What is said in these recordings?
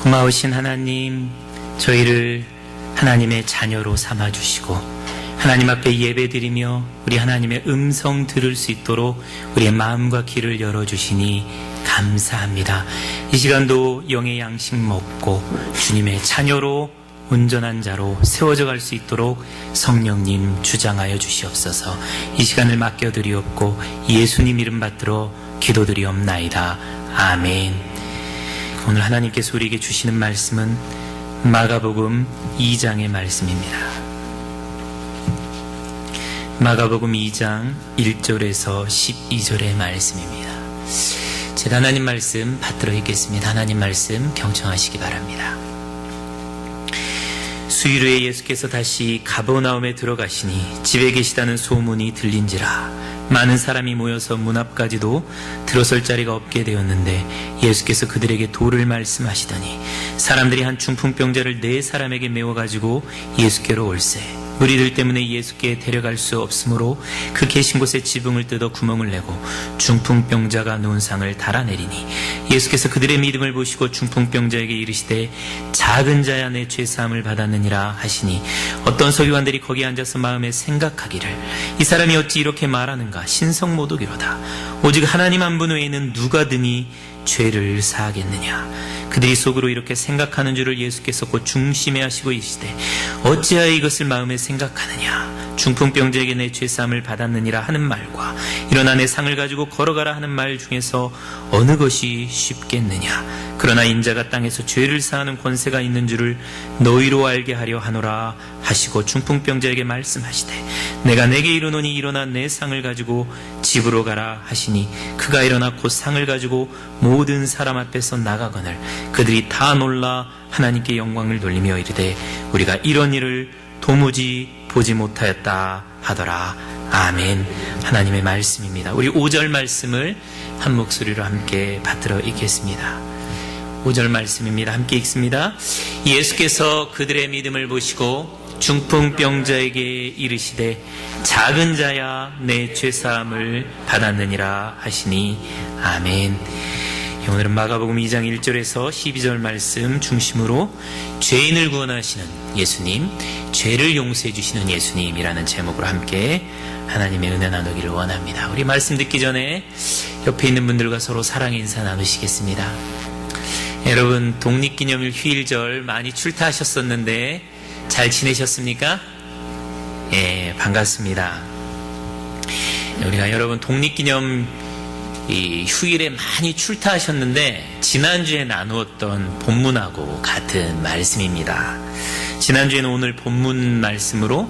고마우신 하나님, 저희를 하나님의 자녀로 삼아주시고 하나님 앞에 예배드리며 우리 하나님의 음성 들을 수 있도록 우리의 마음과 귀를 열어주시니 감사합니다. 이 시간도 영의 양식 먹고 주님의 자녀로 온전한 자로 세워져 갈 수 있도록 성령님 주장하여 주시옵소서. 이 시간을 맡겨드리옵고 예수님 이름 받들어 기도드리옵나이다. 아멘. 오늘 하나님께서 우리에게 주시는 말씀은 마가복음 2장의 말씀입니다. 마가복음 2장 1절에서 12절의 말씀입니다. 제가 하나님 말씀 받들어 읽겠습니다. 하나님 말씀 경청하시기 바랍니다. 수일 후에 예수께서 다시 가버나움에 들어가시니 집에 계시다는 소문이 들린지라 많은 사람이 모여서 문 앞까지도 들어설 자리가 없게 되었는데 예수께서 그들에게 도를 말씀하시더니 사람들이 한 중풍병자를 4사람에게 메워가지고 예수께로 올세 무리들 때문에 예수께 데려갈 수 없으므로 그 계신 곳에 지붕을 뜯어 구멍을 내고 중풍병자가 누운 상을 달아내리니 예수께서 그들의 믿음을 보시고 중풍병자에게 이르시되 작은 자야 내 죄사함을 받았느니라 하시니 어떤 서기관들이 거기 앉아서 마음에 생각하기를 이 사람이 어찌 이렇게 말하는가 신성모독이로다. 오직 하나님 한 분 외에는 누가 등이 죄를 사하겠느냐. 그들이 속으로 이렇게 생각하는 줄을 예수께서 곧 중심에 하시고 이르시되 어찌하여 이것을 마음에 생각하느냐. 중풍병자에게 내 죄사함을 받았느니라 하는 말과 일어나 내 상을 가지고 걸어가라 하는 말 중에서 어느 것이 쉽겠느냐. 그러나 인자가 땅에서 죄를 사하는 권세가 있는 줄을 너희로 알게 하려 하노라 하시고 중풍병자에게 말씀하시되 내가 내게 이르노니 일어나 내 상을 가지고 집으로 가라 하시니 그가 일어나 곧 상을 가지고 모든 사람 앞에서 나가거늘 그들이 다 놀라 하나님께 영광을 돌리며 이르되 우리가 이런 일을 도무지 보지 못하였다 하더라. 아멘. 하나님의 말씀입니다. 우리 5절 말씀을 한 목소리로 함께 받들어 읽겠습니다. 5절 말씀입니다. 함께 읽습니다. 예수께서 그들의 믿음을 보시고 중풍병자에게 이르시되 작은 자야 내 죄사함을 받았느니라 하시니 아멘. 오늘은 마가복음 2장 1절에서 12절 말씀 중심으로 죄인을 구원하시는 예수님, 죄를 용서해 주시는 예수님이라는 제목으로 함께 하나님의 은혜 나누기를 원합니다. 우리 말씀 듣기 전에 옆에 있는 분들과 서로 사랑의 인사 나누시겠습니다. 여러분 독립기념일 휴일절 많이 출타하셨었는데 잘 지내셨습니까? 예, 반갑습니다. 우리가 여러분 독립기념 휴일에 많이 출타하셨는데 지난주에 나누었던 본문하고 같은 말씀입니다. 지난주에는 오늘 본문 말씀으로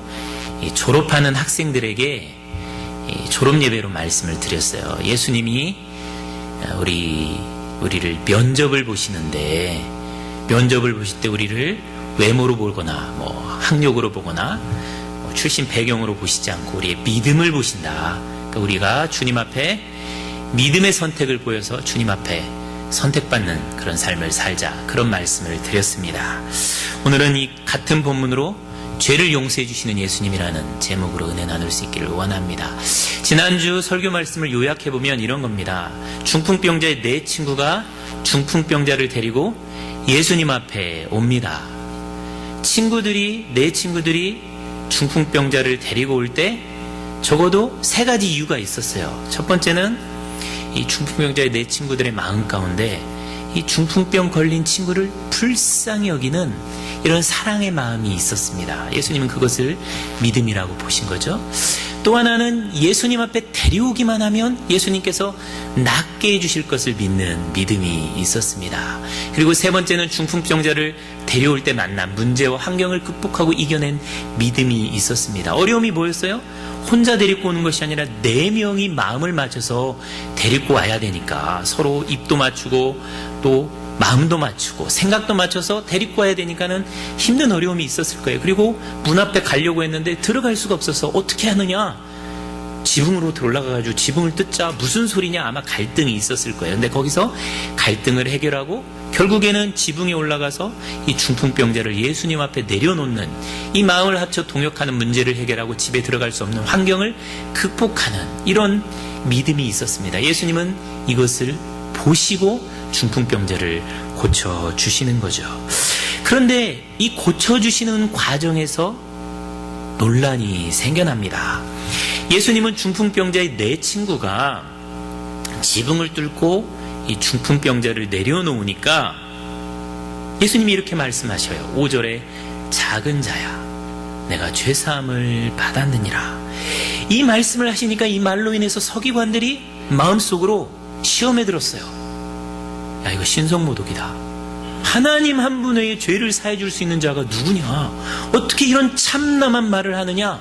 졸업하는 학생들에게 졸업예배로 말씀을 드렸어요. 예수님이 우리를 면접을 보시는데 면접을 보실 때 우리를 외모로 보거나 학력으로 보거나 출신 배경으로 보시지 않고 우리의 믿음을 보신다. 그러니까 우리가 주님 앞에 믿음의 선택을 보여서 주님 앞에 선택받는 그런 삶을 살자. 그런 말씀을 드렸습니다. 오늘은 이 같은 본문으로 죄를 용서해 주시는 예수님이라는 제목으로 은혜 나눌 수 있기를 원합니다. 지난주 설교 말씀을 요약해보면 이런 겁니다. 중풍병자의 4친구가 중풍병자를 데리고 예수님 앞에 옵니다. 네 친구들이 중풍병자를 데리고 올 때 적어도 3가지 이유가 있었어요. 첫 번째는 이 중풍병자의 4친구들의 마음 가운데 이 중풍병 걸린 친구를 불쌍히 여기는 이런 사랑의 마음이 있었습니다. 예수님은 그것을 믿음이라고 보신 거죠. 또 하나는 예수님 앞에 데려오기만 하면 예수님께서 낫게 해주실 것을 믿는 믿음이 있었습니다. 그리고 3번째는 중풍병자를 데려올 때 만난 문제와 환경을 극복하고 이겨낸 믿음이 있었습니다. 어려움이 뭐였어요? 혼자 데리고 오는 것이 아니라 4명이 마음을 맞춰서 데리고 와야 되니까 서로 입도 맞추고 또 마음도 맞추고 생각도 맞춰서 데리고 와야 되니까는 힘든 어려움이 있었을 거예요. 그리고 문 앞에 가려고 했는데 들어갈 수가 없어서 어떻게 하느냐? 지붕으로 올라가가지고 지붕을 뜯자 무슨 소리냐? 아마 갈등이 있었을 거예요. 근데 거기서 갈등을 해결하고 결국에는 지붕에 올라가서 이 중풍병자를 예수님 앞에 내려놓는 이 마음을 합쳐 동역하는 문제를 해결하고 집에 들어갈 수 없는 환경을 극복하는 이런 믿음이 있었습니다. 예수님은 이것을 보시고 중풍병자를 고쳐주시는 거죠. 그런데 이 고쳐주시는 과정에서 논란이 생겨납니다. 예수님은 중풍병자의 네 친구가 지붕을 뚫고 이 중풍병자를 내려놓으니까 예수님이 이렇게 말씀하셔요. 5절에 작은 자야 내가 죄사함을 받았느니라. 이 말씀을 하시니까 이 말로 인해서 서기관들이 마음속으로 시험에 들었어요. 야, 이거 신성모독이다. 하나님 한 분에게 죄를 사해 줄 수 있는 자가 누구냐? 어떻게 이런 참남한 말을 하느냐?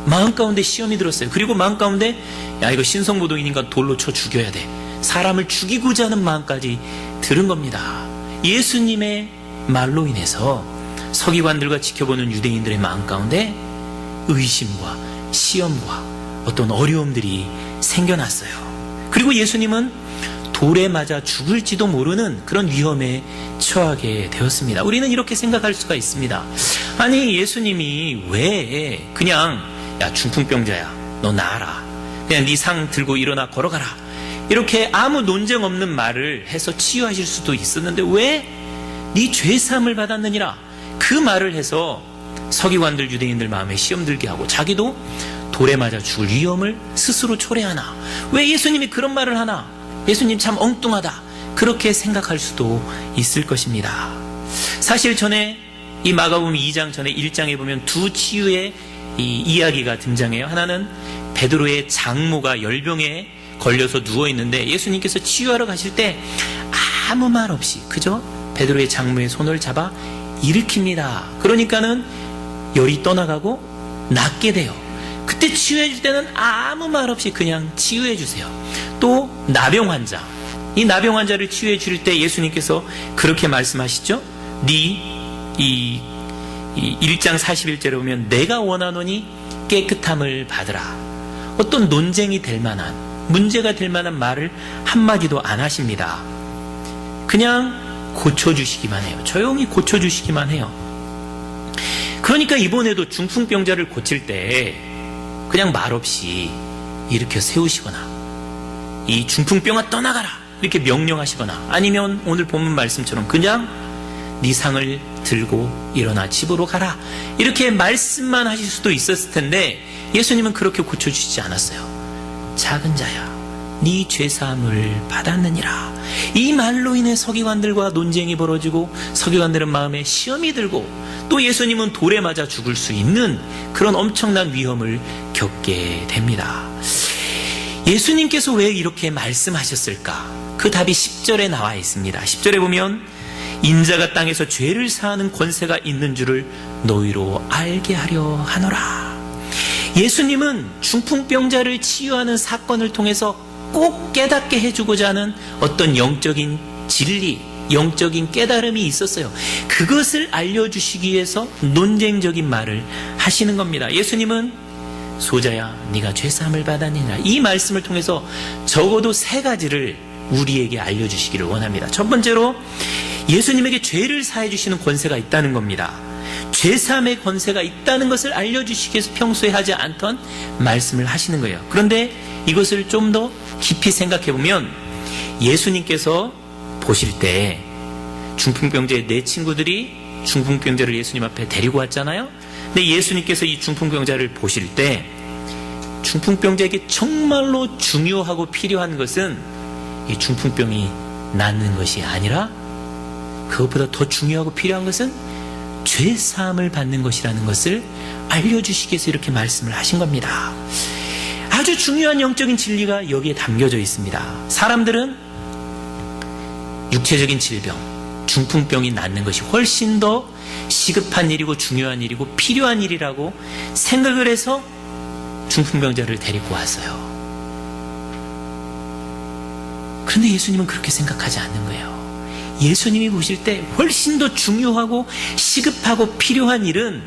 마음 가운데 시험이 들었어요. 그리고 마음 가운데 야, 이거 신성모독이니까 돌로 쳐 죽여야 돼. 사람을 죽이고자 하는 마음까지 들은 겁니다. 예수님의 말로 인해서 서기관들과 지켜보는 유대인들의 마음 가운데 의심과 시험과 어떤 어려움들이 생겨났어요. 그리고 예수님은 돌에 맞아 죽을지도 모르는 그런 위험에 처하게 되었습니다. 우리는 이렇게 생각할 수가 있습니다. 아니, 예수님이 왜 그냥 야, 중풍병자야 너 나아라, 그냥 네 상 들고 일어나 걸어가라, 이렇게 아무 논쟁 없는 말을 해서 치유하실 수도 있었는데 왜 네 죄사함을 받았느니라 그 말을 해서 서기관들 유대인들 마음에 시험 들게 하고 자기도 돌에 맞아 죽을 위험을 스스로 초래하나? 왜 예수님이 그런 말을 하나? 예수님 참 엉뚱하다, 그렇게 생각할 수도 있을 것입니다. 사실 전에 이 마가복음 2장 전에 1장에 보면 두 치유의 이 이야기가 등장해요. 하나는 베드로의 장모가 열병에 걸려서 누워있는데 예수님께서 치유하러 가실 때 아무 말 없이 그저 베드로의 장모의 손을 잡아 일으킵니다. 그러니까는 열이 떠나가고 낫게 돼요. 그때 치유해 줄 때는 아무 말 없이 그냥 치유해 주세요. 또 나병 환자, 이 나병 환자를 치유해 줄 때 예수님께서 그렇게 말씀하시죠. 이 1장 41절에 보면 내가 원하노니 깨끗함을 받으라. 어떤 논쟁이 될 만한, 문제가 될 만한 말을 한마디도 안 하십니다. 그냥 고쳐주시기만 해요. 조용히 고쳐주시기만 해요. 그러니까 이번에도 중풍병자를 고칠 때 그냥 말없이 일으켜 세우시거나 이 중풍병아 떠나가라 이렇게 명령하시거나 아니면 오늘 본문 말씀처럼 그냥 네 상을 들고 일어나 집으로 가라 이렇게 말씀만 하실 수도 있었을 텐데 예수님은 그렇게 고쳐주시지 않았어요. 작은 자야 네 죄사함을 받았느니라. 이 말로 인해 서기관들과 논쟁이 벌어지고 서기관들은 마음에 시험이 들고 또 예수님은 돌에 맞아 죽을 수 있는 그런 엄청난 위험을 겪게 됩니다. 예수님께서 왜 이렇게 말씀하셨을까? 그 답이 10절에 나와 있습니다. 10절에 보면 인자가 땅에서 죄를 사하는 권세가 있는 줄을 너희로 알게 하려 하노라. 예수님은 중풍병자를 치유하는 사건을 통해서 꼭 깨닫게 해주고자 하는 어떤 영적인 진리, 영적인 깨달음이 있었어요. 그것을 알려주시기 위해서 논쟁적인 말을 하시는 겁니다. 예수님은 소자야 네가 죄사함을 받았느니라 이 말씀을 통해서 적어도 세 가지를 우리에게 알려주시기를 원합니다. 첫 번째로 예수님에게 죄를 사해 주시는 권세가 있다는 겁니다. 죄사함의 권세가 있다는 것을 알려주시기 위해서 평소에 하지 않던 말씀을 하시는 거예요. 그런데 이것을 좀 더 깊이 생각해보면 예수님께서 보실 때 중풍병자의 네 친구들이 중풍병자를 예수님 앞에 데리고 왔잖아요. 근데 예수님께서 이 중풍병자를 보실 때 중풍병자에게 정말로 중요하고 필요한 것은 이 중풍병이 낫는 것이 아니라 그것보다 더 중요하고 필요한 것은 죄사함을 받는 것이라는 것을 알려주시기 위해서 이렇게 말씀을 하신 겁니다. 아주 중요한 영적인 진리가 여기에 담겨져 있습니다. 사람들은 육체적인 질병, 중풍병이 낫는 것이 훨씬 더 시급한 일이고 중요한 일이고 필요한 일이라고 생각을 해서 중풍병자를 데리고 왔어요. 그런데 예수님은 그렇게 생각하지 않는 거예요. 예수님이 보실 때 훨씬 더 중요하고 시급하고 필요한 일은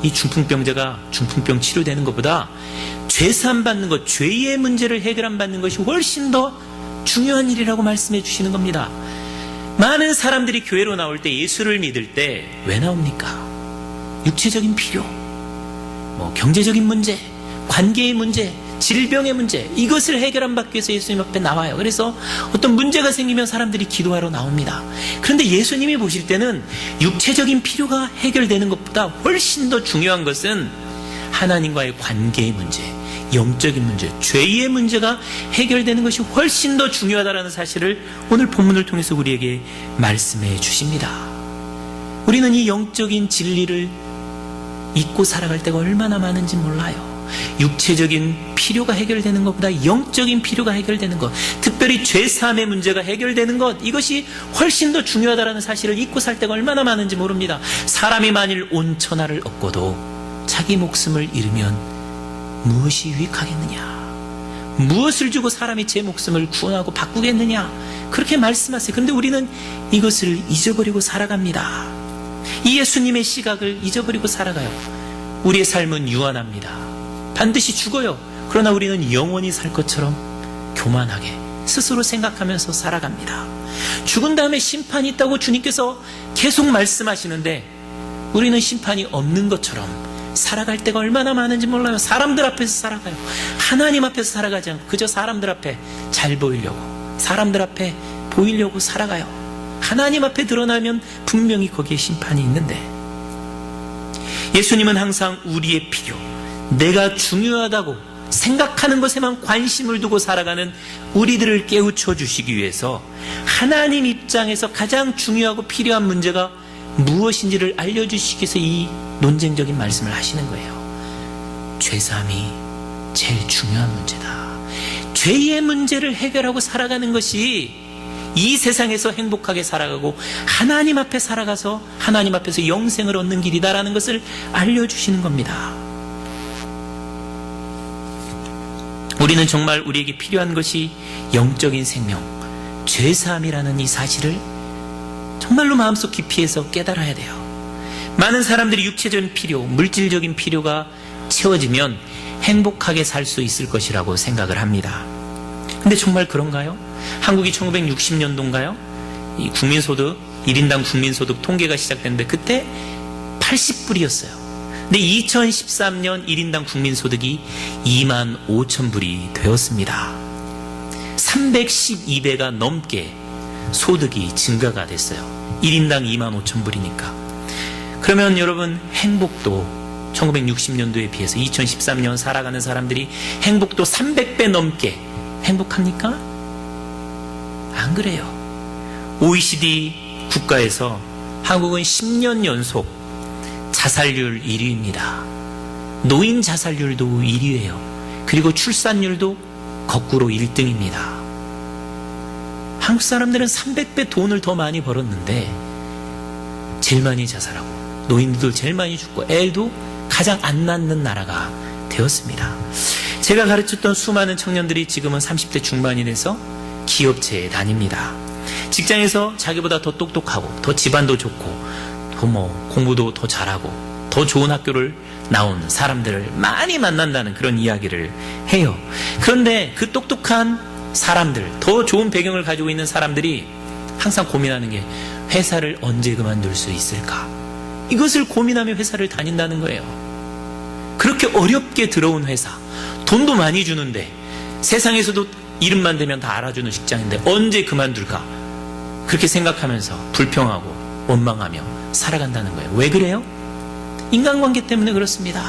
이 중풍병자가 중풍병 치료되는 것보다 죄사함 받는 것, 죄의 문제를 해결함 받는 것이 훨씬 더 중요한 일이라고 말씀해 주시는 겁니다. 많은 사람들이 교회로 나올 때 예수를 믿을 때 왜 나옵니까? 육체적인 필요, 경제적인 문제, 관계의 문제, 질병의 문제, 이것을 해결받기 위해서 예수님 앞에 나와요. 그래서 어떤 문제가 생기면 사람들이 기도하러 나옵니다. 그런데 예수님이 보실 때는 육체적인 필요가 해결되는 것보다 훨씬 더 중요한 것은 하나님과의 관계의 문제, 영적인 문제, 죄의 문제가 해결되는 것이 훨씬 더 중요하다는 사실을 오늘 본문을 통해서 우리에게 말씀해 주십니다. 우리는 이 영적인 진리를 잊고 살아갈 때가 얼마나 많은지 몰라요. 육체적인 필요가 해결되는 것보다 영적인 필요가 해결되는 것, 특별히 죄사함의 문제가 해결되는 것, 이것이 훨씬 더 중요하다는 사실을 잊고 살 때가 얼마나 많은지 모릅니다. 사람이 만일 온 천하를 얻고도 자기 목숨을 잃으면 무엇이 유익하겠느냐? 무엇을 주고 사람이 제 목숨을 구원하고 바꾸겠느냐? 그렇게 말씀하세요. 그런데 우리는 이것을 잊어버리고 살아갑니다. 이 예수님의 시각을 잊어버리고 살아가요. 우리의 삶은 유한합니다. 반드시 죽어요. 그러나 우리는 영원히 살 것처럼 교만하게 스스로 생각하면서 살아갑니다. 죽은 다음에 심판이 있다고 주님께서 계속 말씀하시는데 우리는 심판이 없는 것처럼 살아갈 때가 얼마나 많은지 몰라요. 사람들 앞에서 살아가요. 하나님 앞에서 살아가지 않고 그저 사람들 앞에 잘 보이려고, 사람들 앞에 보이려고 살아가요. 하나님 앞에 드러나면 분명히 거기에 심판이 있는데, 예수님은 항상 우리의 필요, 내가 중요하다고 생각하는 것에만 관심을 두고 살아가는 우리들을 깨우쳐 주시기 위해서 하나님 입장에서 가장 중요하고 필요한 문제가 무엇인지를 알려주시기 위해서 이 논쟁적인 말씀을 하시는 거예요. 죄사함이 제일 중요한 문제다. 죄의 문제를 해결하고 살아가는 것이 이 세상에서 행복하게 살아가고 하나님 앞에 살아가서 하나님 앞에서 영생을 얻는 길이다라는 것을 알려주시는 겁니다. 우리는 정말 우리에게 필요한 것이 영적인 생명, 죄사함이라는 이 사실을 정말로 마음속 깊이에서 깨달아야 돼요. 많은 사람들이 육체적인 필요, 물질적인 필요가 채워지면 행복하게 살 수 있을 것이라고 생각을 합니다. 근데 정말 그런가요? 한국이 1960년도인가요? 이 국민소득, 1인당 국민소득 통계가 시작됐는데 그때 80불이었어요. 근데 2013년 1인당 국민소득이 25,000불이 되었습니다. 312배가 넘게 소득이 증가가 됐어요. 1인당 25,000불이니까. 그러면 여러분, 행복도 1960년도에 비해서 2013년 살아가는 사람들이 행복도 300배 넘게 행복합니까? 안 그래요. OECD 국가에서 한국은 10년 연속 자살률 1위입니다. 노인 자살률도 1위예요. 그리고 출산율도 거꾸로 1등입니다. 한국 사람들은 300배 돈을 더 많이 벌었는데 제일 많이 자살하고 노인들도 제일 많이 죽고 애도 가장 안 낳는 나라가 되었습니다. 제가 가르쳤던 수많은 청년들이 지금은 30대 중반이 돼서 기업체에 다닙니다. 직장에서 자기보다 더 똑똑하고 더 집안도 좋고 더 공부도 더 잘하고 더 좋은 학교를 나온 사람들을 많이 만난다는 그런 이야기를 해요. 그런데 그 똑똑한 사람들, 더 좋은 배경을 가지고 있는 사람들이 항상 고민하는 게 회사를 언제 그만둘 수 있을까? 이것을 고민하며 회사를 다닌다는 거예요. 그렇게 어렵게 들어온 회사, 돈도 많이 주는데 세상에서도 이름만 대면 다 알아주는 직장인데 언제 그만둘까? 그렇게 생각하면서 불평하고 원망하며 살아간다는 거예요. 왜 그래요? 인간관계 때문에 그렇습니다.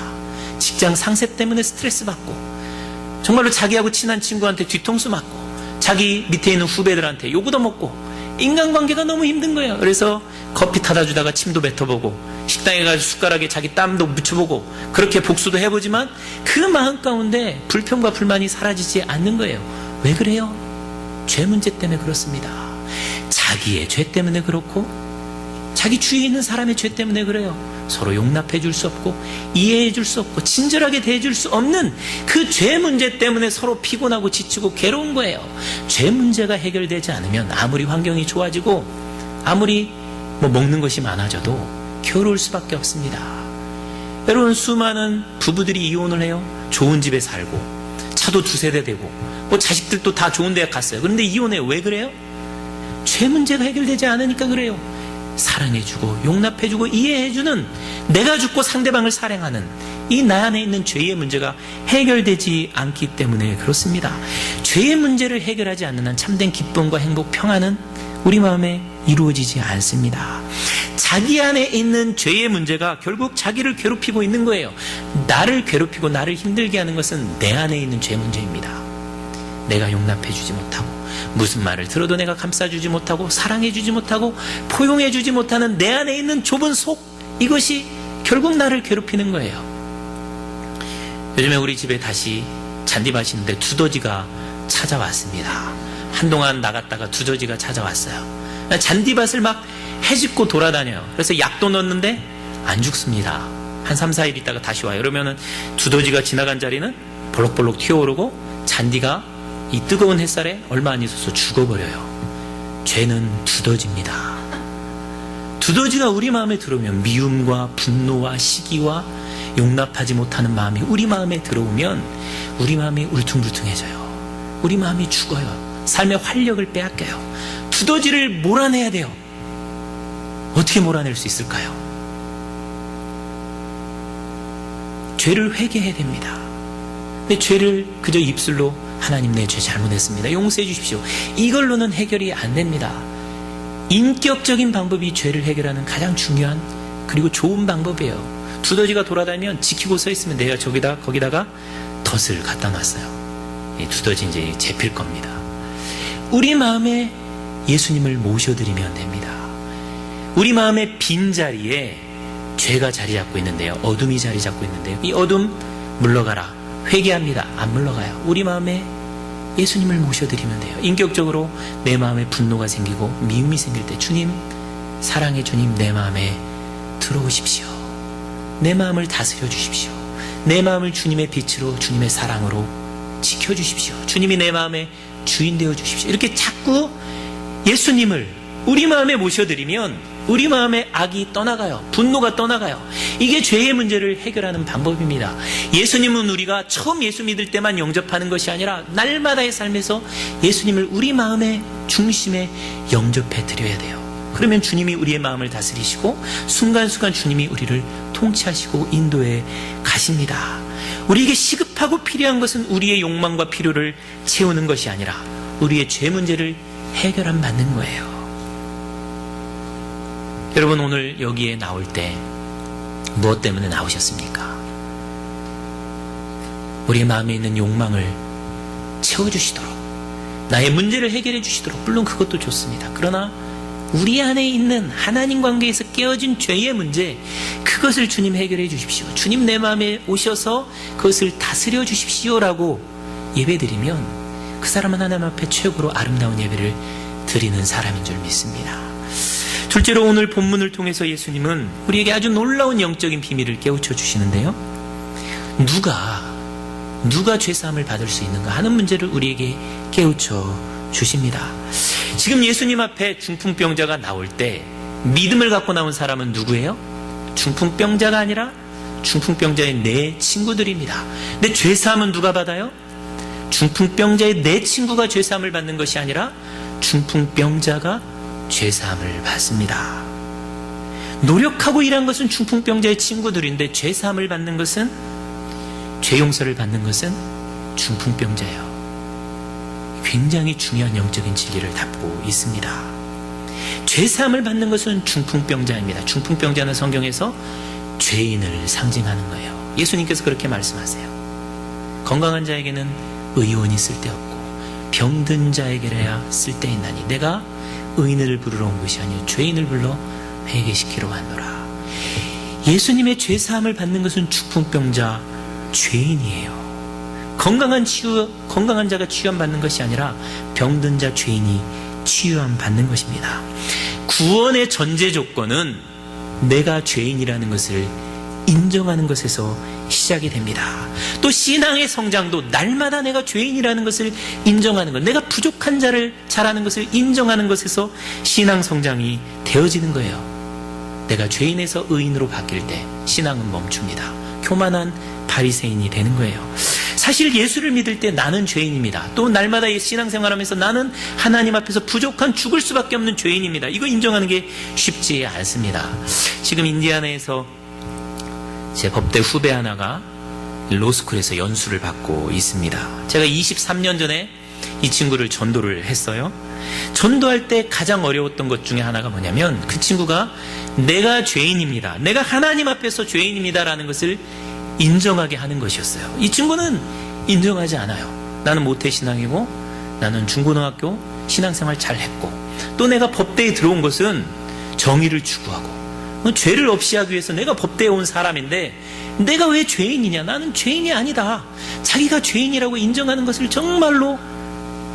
직장 상세 때문에 스트레스 받고 정말로 자기하고 친한 친구한테 뒤통수 맞고 자기 밑에 있는 후배들한테 욕도 먹고 인간관계가 너무 힘든 거예요. 그래서 커피 타다 주다가 침도 뱉어보고 식당에 가서 숟가락에 자기 땀도 묻혀보고 그렇게 복수도 해보지만 그 마음 가운데 불평과 불만이 사라지지 않는 거예요. 왜 그래요? 죄 문제 때문에 그렇습니다. 자기의 죄 때문에 그렇고 자기 주위에 있는 사람의 죄 때문에 그래요. 서로 용납해 줄 수 없고 이해해 줄 수 없고 친절하게 대해 줄 수 없는 그 죄 문제 때문에 서로 피곤하고 지치고 괴로운 거예요. 죄 문제가 해결되지 않으면 아무리 환경이 좋아지고 아무리 먹는 것이 많아져도 괴로울 수밖에 없습니다. 여러분, 수많은 부부들이 이혼을 해요. 좋은 집에 살고 차도 2세대 되고 자식들도 다 좋은 대학 갔어요. 그런데 이혼해요. 왜 그래요? 죄 문제가 해결되지 않으니까 그래요. 사랑해주고 용납해주고 이해해주는, 내가 죽고 상대방을 사랑하는 이 나 안에 있는 죄의 문제가 해결되지 않기 때문에 그렇습니다. 죄의 문제를 해결하지 않는 한 참된 기쁨과 행복, 평안은 우리 마음에 이루어지지 않습니다. 자기 안에 있는 죄의 문제가 결국 자기를 괴롭히고 있는 거예요. 나를 괴롭히고 나를 힘들게 하는 것은 내 안에 있는 죄 문제입니다. 내가 용납해주지 못하고, 무슨 말을 들어도 내가 감싸주지 못하고, 사랑해주지 못하고, 포용해주지 못하는 내 안에 있는 좁은 속, 이것이 결국 나를 괴롭히는 거예요. 요즘에 우리 집에 다시 잔디밭이 있는데 두더지가 찾아왔습니다. 한동안 나갔다가 두더지가 찾아왔어요. 잔디밭을 막 헤집고 돌아다녀요. 그래서 약도 넣었는데 안 죽습니다. 한 3, 4일 있다가 다시 와요. 그러면은 두더지가 지나간 자리는 볼록볼록 튀어오르고 잔디가 이 뜨거운 햇살에 얼마 안 있어서 죽어버려요. 죄는 두더지입니다. 두더지가 우리 마음에 들어오면, 미움과 분노와 시기와 용납하지 못하는 마음이 우리 마음에 들어오면 우리 마음이 울퉁불퉁해져요. 우리 마음이 죽어요. 삶의 활력을 빼앗겨요. 두더지를 몰아내야 돼요. 어떻게 몰아낼 수 있을까요? 죄를 회개해야 됩니다. 근데 죄를 그저 입술로 하나님, 내 죄 잘못했습니다, 용서해 주십시오, 이걸로는 해결이 안 됩니다. 인격적인 방법이 죄를 해결하는 가장 중요한 그리고 좋은 방법이에요. 두더지가 돌아다니면 지키고 서 있으면 돼요. 거기다가 덫을 갖다 놨어요. 이 두더지 이제 잡힐 겁니다. 우리 마음에 예수님을 모셔드리면 됩니다. 우리 마음의 빈자리에 죄가 자리 잡고 있는데요, 어둠이 자리 잡고 있는데요, 이 어둠 물러가라, 회개합니다. 안 물러가요. 우리 마음에 예수님을 모셔드리면 돼요. 인격적으로 내 마음에 분노가 생기고 미움이 생길 때, 주님, 사랑의 주님, 내 마음에 들어오십시오. 내 마음을 다스려 주십시오. 내 마음을 주님의 빛으로, 주님의 사랑으로 지켜주십시오. 주님이 내 마음의 주인 되어 주십시오. 이렇게 자꾸 예수님을 우리 마음에 모셔드리면 우리 마음의 악이 떠나가요. 분노가 떠나가요. 이게 죄의 문제를 해결하는 방법입니다. 예수님은 우리가 처음 예수 믿을 때만 영접하는 것이 아니라 날마다의 삶에서 예수님을 우리 마음의 중심에 영접해 드려야 돼요. 그러면 주님이 우리의 마음을 다스리시고 순간순간 주님이 우리를 통치하시고 인도해 가십니다. 우리에게 시급하고 필요한 것은 우리의 욕망과 필요를 채우는 것이 아니라 우리의 죄 문제를 해결함 받는 거예요. 여러분, 오늘 여기에 나올 때 무엇 때문에 나오셨습니까? 우리의 마음에 있는 욕망을 채워주시도록, 나의 문제를 해결해 주시도록, 물론 그것도 좋습니다. 그러나 우리 안에 있는 하나님 관계에서 깨어진 죄의 문제, 그것을 주님 해결해 주십시오, 주님 내 마음에 오셔서 그것을 다스려 주십시오라고 예배드리면 그 사람은 하나님 앞에 최고로 아름다운 예배를 드리는 사람인 줄 믿습니다. 둘째로, 오늘 본문을 통해서 예수님은 우리에게 아주 놀라운 영적인 비밀을 깨우쳐 주시는데요, 누가 죄사함을 받을 수 있는가 하는 문제를 우리에게 깨우쳐 주십니다. 지금 예수님 앞에 중풍병자가 나올 때 믿음을 갖고 나온 사람은 누구예요? 중풍병자가 아니라 중풍병자의 네 친구들입니다. 근데 죄사함은 누가 받아요? 중풍병자의 네 친구가 죄사함을 받는 것이 아니라 중풍병자가 죄사함을 받습니다. 노력하고 일한 것은 중풍병자의 친구들인데 죄사함을 받는 것은, 죄 용서를 받는 것은 중풍병자예요. 굉장히 중요한 영적인 진리를 담고 있습니다. 죄사함을 받는 것은 중풍병자입니다. 중풍병자는 성경에서 죄인을 상징하는 거예요. 예수님께서 그렇게 말씀하세요. 건강한 자에게는 의원이 쓸데없고 병든 자에게라야 쓸데있나니 내가 의인을 부르러 온 것이 아니요 죄인을 불러 회개시키러 왔노라. 예수님의 죄사함을 받는 것은 중풍병자, 죄인이에요. 건강한 자가 치유함 받는 것이 아니라 병든 자, 죄인이 치유함 받는 것입니다. 구원의 전제 조건은 내가 죄인이라는 것을 인정하는 것에서 시작이 됩니다. 또 신앙의 성장도 날마다 내가 죄인이라는 것을 인정하는 것, 내가 부족한 자를 잘하는 것을 인정하는 것에서 신앙 성장이 되어지는 거예요. 내가 죄인에서 의인으로 바뀔 때 신앙은 멈춥니다. 교만한 바리새인이 되는 거예요. 사실 예수를 믿을 때 나는 죄인입니다. 또 날마다 신앙생활하면서 나는 하나님 앞에서 부족한 죽을 수밖에 없는 죄인입니다. 이거 인정하는 게 쉽지 않습니다. 지금 인디아나에서 제 법대 후배 하나가 로스쿨에서 연수를 받고 있습니다. 제가 23년 전에 이 친구를 전도를 했어요. 전도할 때 가장 어려웠던 것 중에 하나가 뭐냐면 그 친구가 내가 죄인입니다. 내가 하나님 앞에서 죄인입니다라는 것을 인정하게 하는 것이었어요. 이 친구는 인정하지 않아요. 나는 모태신앙이고 나는 중고등학교 신앙생활 잘 했고 또 내가 법대에 들어온 것은 정의를 추구하고 죄를 없이 하기 위해서 내가 법대에 온 사람인데 내가 왜 죄인이냐? 나는 죄인이 아니다. 자기가 죄인이라고 인정하는 것을 정말로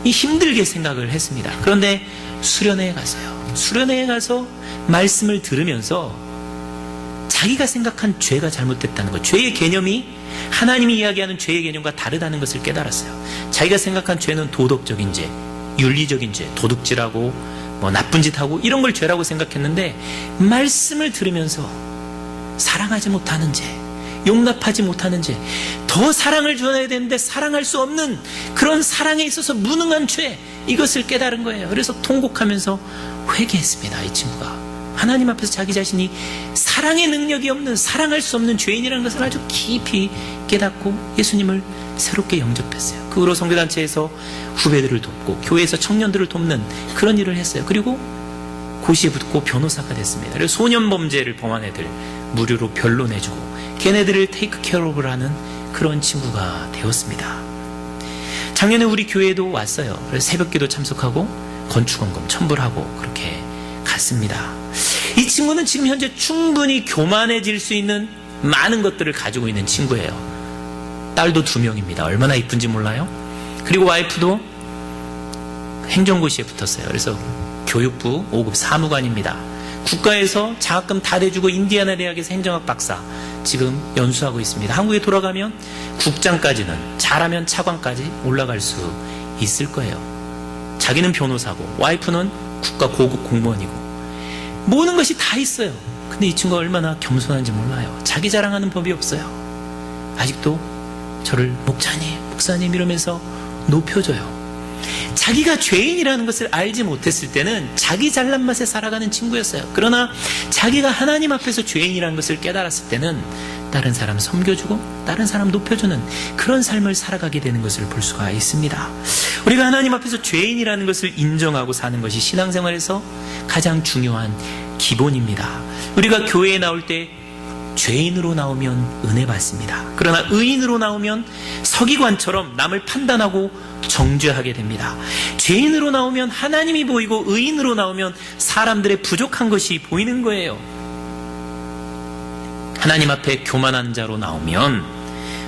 힘들게 생각을 했습니다. 그런데 수련회에 갔어요. 수련회에 가서 말씀을 들으면서 자기가 생각한 죄가 잘못됐다는 것, 죄의 개념이 하나님이 이야기하는 죄의 개념과 다르다는 것을 깨달았어요. 자기가 생각한 죄는 도덕적인 죄, 윤리적인 죄, 도둑질하고 나쁜 짓 하고 이런 걸 죄라고 생각했는데 말씀을 들으면서 사랑하지 못하는 죄, 용납하지 못하는 죄, 더 사랑을 줘야 되는데 사랑할 수 없는 그런 사랑에 있어서 무능한 죄, 이것을 깨달은 거예요. 그래서 통곡하면서 회개했습니다. 이 친구가 하나님 앞에서 자기 자신이 사랑의 능력이 없는, 사랑할 수 없는 죄인이라는 것을 아주 깊이 깨닫고 예수님을 새롭게 영접했어요. 그 후로 선교단체에서 후배들을 돕고 교회에서 청년들을 돕는 그런 일을 했어요. 그리고 고시에 붙고 변호사가 됐습니다. 그래서 소년범죄를 범한 애들 무료로 변론해주고 걔네들을 테이크 케어 오브를 하는 그런 친구가 되었습니다. 작년에 우리 교회에도 왔어요. 그래서 새벽기도 참석하고 건축원금 첨부하고 그렇게 갔습니다. 이 친구는 지금 현재 충분히 교만해질 수 있는 많은 것들을 가지고 있는 친구예요. 딸도 2명입니다. 얼마나 이쁜지 몰라요? 그리고 와이프도 행정고시에 붙었어요. 그래서 교육부 5급 사무관입니다. 국가에서 장학금 다 대주고 인디아나 대학에서 행정학 박사 지금 연수하고 있습니다. 한국에 돌아가면 국장까지는, 잘하면 차관까지 올라갈 수 있을 거예요. 자기는 변호사고 와이프는 국가 고급 공무원이고 모든 것이 다 있어요. 근데 이 친구가 얼마나 겸손한지 몰라요. 자기 자랑하는 법이 없어요. 아직도 저를 목사님 이러면서 높여줘요. 자기가 죄인이라는 것을 알지 못했을 때는 자기 잘난 맛에 살아가는 친구였어요. 그러나 자기가 하나님 앞에서 죄인이라는 것을 깨달았을 때는 다른 사람 섬겨주고 다른 사람 높여주는 그런 삶을 살아가게 되는 것을 볼 수가 있습니다. 우리가 하나님 앞에서 죄인이라는 것을 인정하고 사는 것이 신앙생활에서 가장 중요한 기본입니다. 우리가 교회에 나올 때 죄인으로 나오면 은혜 받습니다. 그러나 의인으로 나오면 서기관처럼 남을 판단하고 정죄하게 됩니다. 죄인으로 나오면 하나님이 보이고 의인으로 나오면 사람들의 부족한 것이 보이는 거예요. 하나님 앞에 교만한 자로 나오면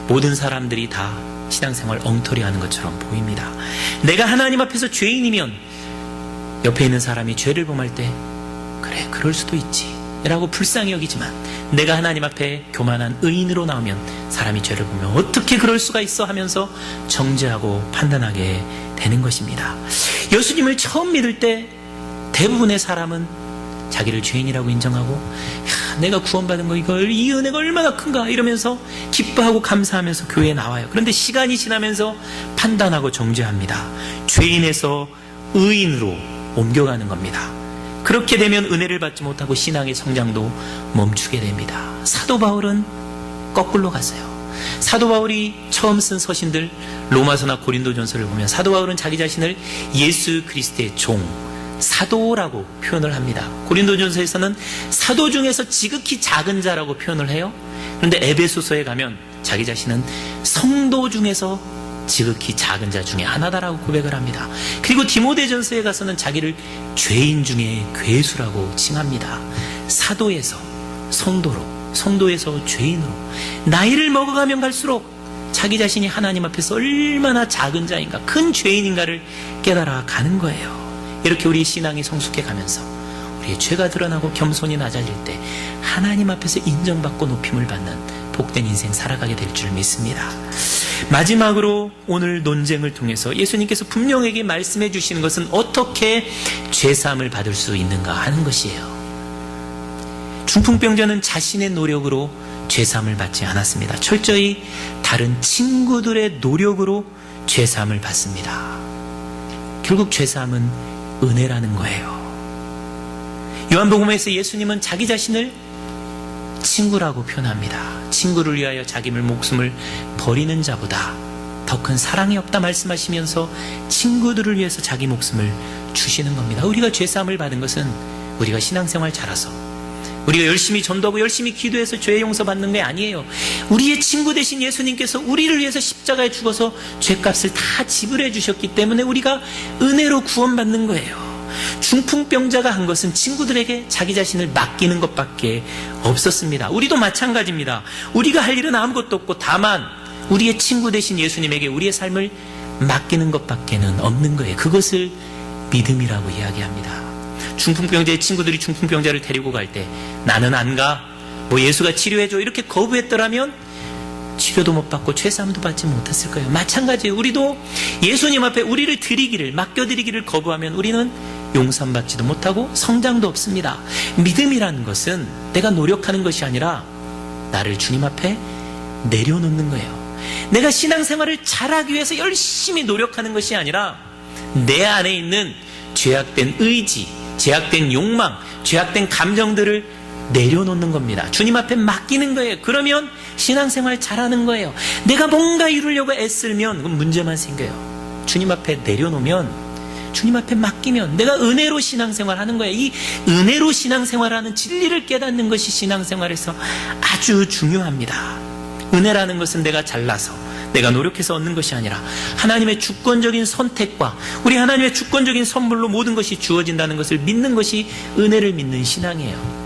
모든 사람들이 다 신앙생활 엉터리하는 것처럼 보입니다. 내가 하나님 앞에서 죄인이면 옆에 있는 사람이 죄를 범할 때 그래, 그럴 수도 있지 라고 불쌍히 여기지만 내가 하나님 앞에 교만한 의인으로 나오면 사람이 죄를 보면 어떻게 그럴 수가 있어 하면서 정죄하고 판단하게 되는 것입니다. 예수님을 처음 믿을 때 대부분의 사람은 자기를 죄인이라고 인정하고 내가 구원받은 거 이 은혜가 얼마나 큰가 이러면서 기뻐하고 감사하면서 교회에 나와요. 그런데 시간이 지나면서 판단하고 정죄합니다. 죄인에서 의인으로 옮겨가는 겁니다. 그렇게 되면 은혜를 받지 못하고 신앙의 성장도 멈추게 됩니다. 사도 바울은 거꾸로 갔어요. 사도 바울이 처음 쓴 서신들 로마서나 고린도전서를 보면 사도 바울은 자기 자신을 예수 그리스도의 종, 사도라고 표현을 합니다. 고린도전서에서는 사도 중에서 지극히 작은 자라고 표현을 해요. 그런데 에베소서에 가면 자기 자신은 성도 중에서 지극히 작은 자 중에 하나다라고 고백을 합니다. 그리고 디모데전서에 가서는 자기를 죄인 중에 괴수라고 칭합니다. 사도에서 성도로, 성도에서 죄인으로 나이를 먹어가면 갈수록 자기 자신이 하나님 앞에서 얼마나 작은 자인가, 큰 죄인인가를 깨달아 가는 거예요. 이렇게 우리 신앙이 성숙해 가면서 우리의 죄가 드러나고 겸손이 낮아질 때 하나님 앞에서 인정받고 높임을 받는 복된 인생 살아가게 될 줄 믿습니다. 마지막으로 오늘 논쟁을 통해서 예수님께서 분명하게 말씀해 주시는 것은 어떻게 죄사함을 받을 수 있는가 하는 것이에요. 중풍병자는 자신의 노력으로 죄사함을 받지 않았습니다. 철저히 다른 친구들의 노력으로 죄사함을 받습니다. 결국 죄사함은 은혜라는 거예요. 요한복음에서 예수님은 자기 자신을 친구라고 표현합니다. 친구를 위하여 자기 목숨을 버리는 자보다 더 큰 사랑이 없다 말씀하시면서 친구들을 위해서 자기 목숨을 주시는 겁니다. 우리가 죄사함을 받은 것은 우리가 신앙생활 잘해서, 우리가 열심히 전도하고 열심히 기도해서 죄 용서받는 게 아니에요. 우리의 친구 되신 예수님께서 우리를 위해서 십자가에 죽어서 죄값을 다 지불해 주셨기 때문에 우리가 은혜로 구원받는 거예요. 중풍병자가 한 것은 친구들에게 자기 자신을 맡기는 것밖에 없었습니다. 우리도 마찬가지입니다. 우리가 할 일은 아무것도 없고 다만 우리의 친구 되신 예수님에게 우리의 삶을 맡기는 것밖에는 없는 거예요. 그것을 믿음이라고 이야기합니다. 중풍병자의 친구들이 중풍병자를 데리고 갈 때 나는 안 가, 예수가 치료해줘 이렇게 거부했더라면 치료도 못 받고 죄사함도 받지 못했을 거예요. 마찬가지예요. 우리도 예수님 앞에 우리를 드리기를, 맡겨드리기를 거부하면 우리는 용서받지도 못하고 성장도 없습니다. 믿음이라는 것은 내가 노력하는 것이 아니라 나를 주님 앞에 내려놓는 거예요. 내가 신앙생활을 잘하기 위해서 열심히 노력하는 것이 아니라 내 안에 있는 죄악된 의지, 죄악된 욕망, 죄악된 감정들을 내려놓는 겁니다. 주님 앞에 맡기는 거예요. 그러면 신앙생활 잘하는 거예요. 내가 뭔가 이루려고 애쓰면 그건 문제만 생겨요. 주님 앞에 내려놓으면, 주님 앞에 맡기면 내가 은혜로 신앙생활 하는 거예요. 이 은혜로 신앙생활하는 진리를 깨닫는 것이 신앙생활에서 아주 중요합니다. 은혜라는 것은 내가 잘나서 내가 노력해서 얻는 것이 아니라 하나님의 주권적인 선택과 우리 하나님의 주권적인 선물로 모든 것이 주어진다는 것을 믿는 것이 은혜를 믿는 신앙이에요.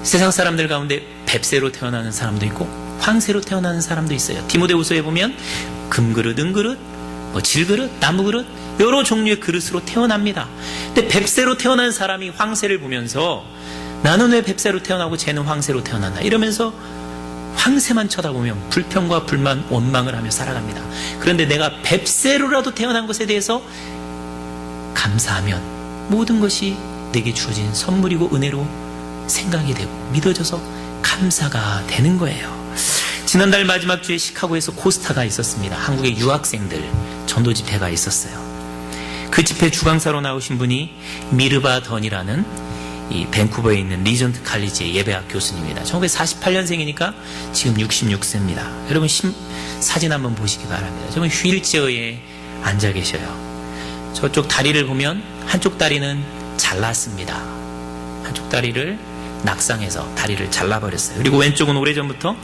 세상 사람들 가운데 뱁새로 태어나는 사람도 있고 황새로 태어나는 사람도 있어요. 디모데후서에 보면 금그릇, 은그릇, 질그릇, 나무그릇 여러 종류의 그릇으로 태어납니다. 근데 뱁새로 태어난 사람이 황새를 보면서 나는 왜 뱁새로 태어나고 쟤는 황새로 태어났나 이러면서 황새만 쳐다보면 불평과 불만, 원망을 하며 살아갑니다. 그런데 내가 뱁새로라도 태어난 것에 대해서 감사하면 모든 것이 내게 주어진 선물이고 은혜로 생각이 되고 믿어져서 감사가 되는 거예요. 지난달 마지막 주에 시카고에서 코스타가 있었습니다. 한국의 유학생들 전도 집회가 있었어요. 그 집회 주강사로 나오신 분이 미르바 던이라는 이 밴쿠버에 있는 리전트 칼리지의 예배학 교수님입니다. 1948년생이니까 지금 66세입니다. 여러분 사진 한번 보시기 바랍니다. 저분 휠체어에 앉아 계셔요. 저쪽 다리를 보면 한쪽 다리는 잘랐습니다. 한쪽 다리를 낙상해서 다리를 잘라버렸어요. 그리고 왼쪽은 오래전부터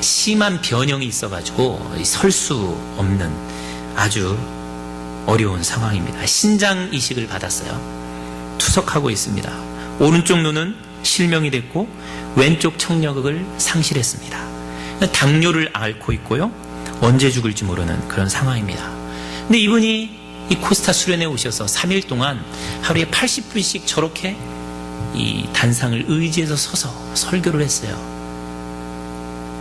심한 변형이 있어가지고 설 수 없는 아주 어려운 상황입니다. 신장 이식을 받았어요. 투석하고 있습니다. 오른쪽 눈은 실명이 됐고 왼쪽 청력을 상실했습니다. 당뇨를 앓고 있고요. 언제 죽을지 모르는 그런 상황입니다. 근데 이분이 이 코스타 수련회 오셔서 3일 동안 하루에 80분씩 저렇게 이 단상을 의지해서 서서 설교를 했어요.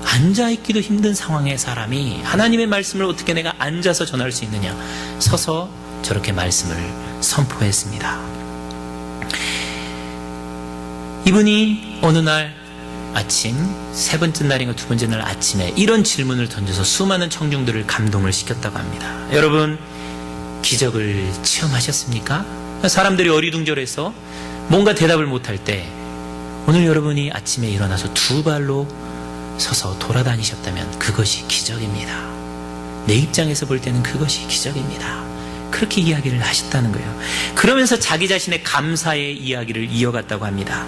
앉아있기도 힘든 상황의 사람이 하나님의 말씀을 어떻게 내가 앉아서 전할 수 있느냐, 서서 저렇게 말씀을 선포했습니다. 이분이 어느 날 아침, 세 번째 날인가 두 번째 날 아침에 이런 질문을 던져서 수많은 청중들을 감동을 시켰다고 합니다. 여러분, 기적을 체험하셨습니까? 사람들이 어리둥절해서 뭔가 대답을 못할 때 오늘 여러분이 아침에 일어나서 두 발로 서서 돌아다니셨다면 그것이 기적입니다. 내 입장에서 볼 때는 그것이 기적입니다. 그렇게 이야기를 하셨다는 거예요. 그러면서 자기 자신의 감사의 이야기를 이어갔다고 합니다.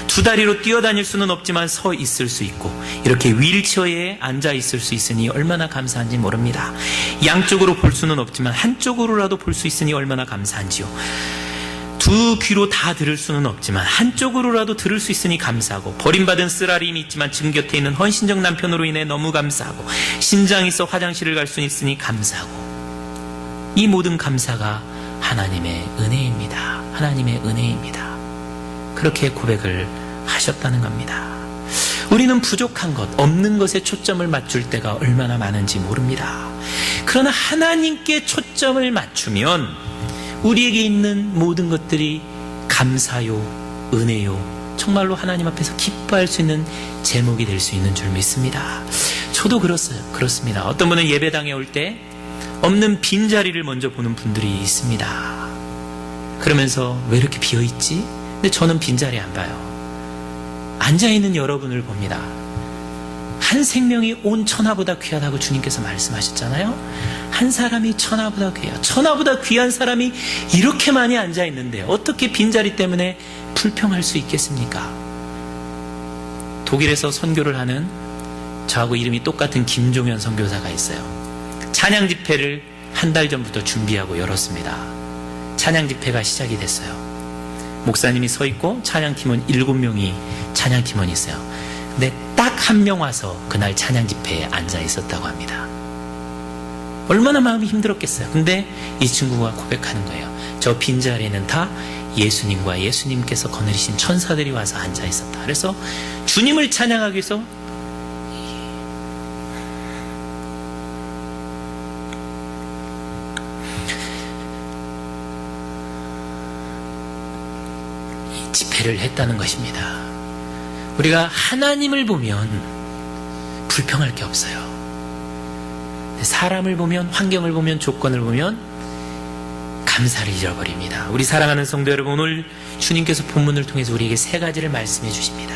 두 다리로 뛰어다닐 수는 없지만 서 있을 수 있고 이렇게 휠체어에 앉아 있을 수 있으니 얼마나 감사한지 모릅니다. 양쪽으로 볼 수는 없지만 한쪽으로라도 볼 수 있으니 얼마나 감사한지요. 두 귀로 다 들을 수는 없지만 한쪽으로라도 들을 수 있으니 감사하고 버림받은 쓰라림이 있지만 지금 곁에 있는 헌신적 남편으로 인해 너무 감사하고 심장이 있어 화장실을 갈 수 있으니 감사하고 이 모든 감사가 하나님의 은혜입니다. 하나님의 은혜입니다. 그렇게 고백을 하셨다는 겁니다. 우리는 부족한 것, 없는 것에 초점을 맞출 때가 얼마나 많은지 모릅니다. 그러나 하나님께 초점을 맞추면 우리에게 있는 모든 것들이 감사요, 은혜요, 정말로 하나님 앞에서 기뻐할 수 있는 제목이 될 수 있는 줄 믿습니다. 저도 그렇습니다. 어떤 분은 예배당에 올 때 없는 빈자리를 먼저 보는 분들이 있습니다. 그러면서 왜 이렇게 비어있지? 근데 저는 빈자리 안 봐요. 앉아있는 여러분을 봅니다. 한 생명이 온 천하보다 귀하다고 주님께서 말씀하셨잖아요. 한 사람이 천하보다 귀해요. 천하보다 귀한 사람이 이렇게 많이 앉아있는데 어떻게 빈자리 때문에 불평할 수 있겠습니까? 독일에서 선교를 하는 저하고 이름이 똑같은 김종현 선교사가 있어요. 찬양 집회를 한 달 전부터 준비하고 열었습니다. 찬양 집회가 시작이 됐어요. 목사님이 서 있고 찬양팀원 7명이 찬양팀원이 있어요. 근데 딱 한 명 와서 그날 찬양 집회에 앉아 있었다고 합니다. 얼마나 마음이 힘들었겠어요. 근데 이 친구가 고백하는 거예요. 저 빈자리에는 다 예수님과 예수님께서 거느리신 천사들이 와서 앉아 있었다. 그래서 주님을 찬양하기 위해서 이 집회를 했다는 것입니다. 우리가 하나님을 보면 불평할 게 없어요. 사람을 보면, 환경을 보면, 조건을 보면 감사를 잃어버립니다. 우리 사랑하는 성도 여러분, 오늘 주님께서 본문을 통해서 우리에게 3가지를 말씀해 주십니다.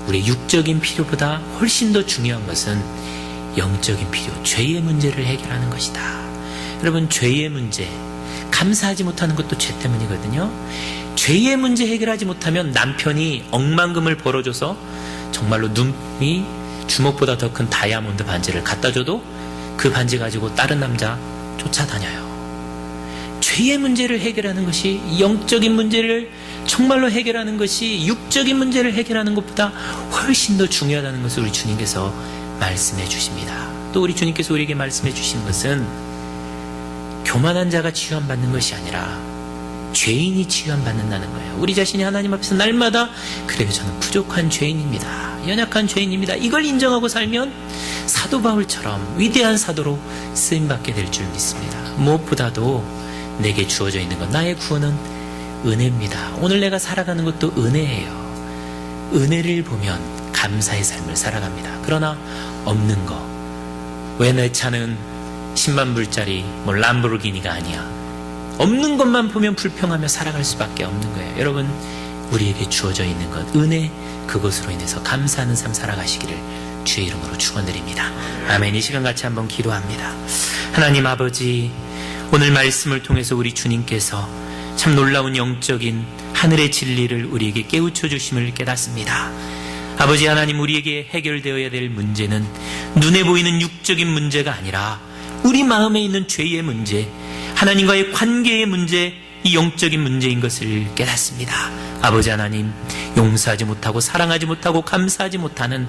우리의 육적인 필요보다 훨씬 더 중요한 것은 영적인 필요, 죄의 문제를 해결하는 것이다. 여러분, 죄의 문제, 감사하지 못하는 것도 죄 때문이거든요. 죄의 문제 해결하지 못하면 남편이 억만금을 벌어줘서 정말로 눈이 주먹보다 더 큰 다이아몬드 반지를 갖다 줘도 그 반지 가지고 다른 남자 쫓아다녀요. 죄의 문제를 해결하는 것이, 영적인 문제를 정말로 해결하는 것이 육적인 문제를 해결하는 것보다 훨씬 더 중요하다는 것을 우리 주님께서 말씀해 주십니다. 또 우리 주님께서 우리에게 말씀해 주신 것은 교만한 자가 치유받는 것이 아니라 죄인이 치유받는다는 거예요. 우리 자신이 하나님 앞에서 날마다 그래요, 저는 부족한 죄인입니다, 연약한 죄인입니다, 이걸 인정하고 살면 사도 바울처럼 위대한 사도로 쓰임받게 될 줄 믿습니다. 무엇보다도 내게 주어져 있는 것, 나의 구원은 은혜입니다. 오늘 내가 살아가는 것도 은혜예요. 은혜를 보면 감사의 삶을 살아갑니다. 그러나 없는 거, 왜 내 차는 10만 불짜리 람보르기니가 아니야, 없는 것만 보면 불평하며 살아갈 수밖에 없는 거예요. 여러분, 우리에게 주어져 있는 것, 은혜, 그것으로 인해서 감사하는 삶 살아가시기를 주의 이름으로 축원드립니다. 아멘. 이 시간 같이 한번 기도합니다. 하나님 아버지, 오늘 말씀을 통해서 우리 주님께서 참 놀라운 영적인 하늘의 진리를 우리에게 깨우쳐 주심을 깨닫습니다. 아버지 하나님, 우리에게 해결되어야 될 문제는 눈에 보이는 육적인 문제가 아니라 우리 마음에 있는 죄의 문제, 하나님과의 관계의 문제, 이 영적인 문제인 것을 깨닫습니다. 아버지 하나님, 용서하지 못하고 사랑하지 못하고 감사하지 못하는,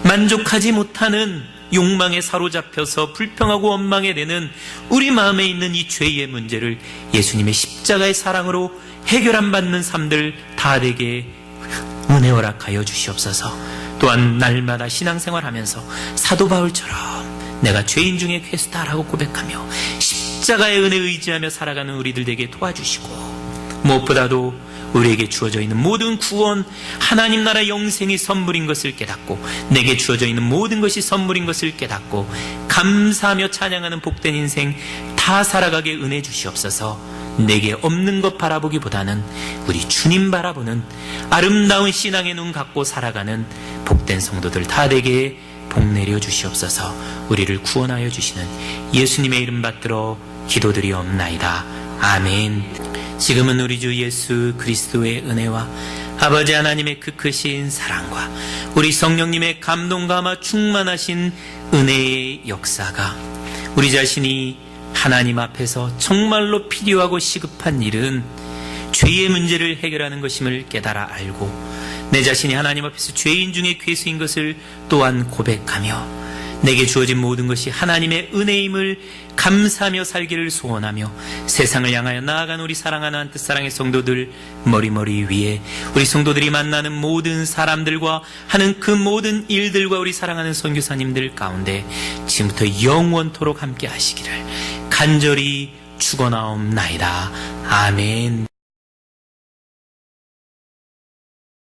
만족하지 못하는 욕망에 사로잡혀서 불평하고 원망해 내는 우리 마음에 있는 이 죄의 문제를 예수님의 십자가의 사랑으로 해결 안 받는 삶들 다 되게 은혜 허락하여 주시옵소서. 또한 날마다 신앙생활하면서 사도 바울처럼 내가 죄인 중에 괴수다라고 고백하며 십자가의 은혜에 의지하며 살아가는 우리들 되게 도와주시고, 무엇보다도 우리에게 주어져 있는 모든 구원, 하나님 나라 영생이 선물인 것을 깨닫고, 내게 주어져 있는 모든 것이 선물인 것을 깨닫고 감사하며 찬양하는 복된 인생 다 살아가게 은혜 주시옵소서. 내게 없는 것 바라보기보다는 우리 주님 바라보는 아름다운 신앙의 눈 갖고 살아가는 복된 성도들 다 되게 복 내려 주시옵소서. 우리를 구원하여 주시는 예수님의 이름 받들어 기도드리옵나이다. 아멘. 지금은 우리 주 예수 그리스도의 은혜와 아버지 하나님의 그 크신 사랑과 우리 성령님의 감동과 아마 충만하신 은혜의 역사가, 우리 자신이 하나님 앞에서 정말로 필요하고 시급한 일은 죄의 문제를 해결하는 것임을 깨달아 알고, 내 자신이 하나님 앞에서 죄인 중에 괴수인 것을 또한 고백하며, 내게 주어진 모든 것이 하나님의 은혜임을 감사하며 살기를 소원하며, 세상을 향하여 나아가는 우리 사랑하는 한 뜻사랑의 성도들 머리머리 위에 우리 성도들이 만나는 모든 사람들과 하는 그 모든 일들과 우리 사랑하는 선교사님들 가운데 지금부터 영원토록 함께 하시기를 간절히 축원하옵나이다. 아멘.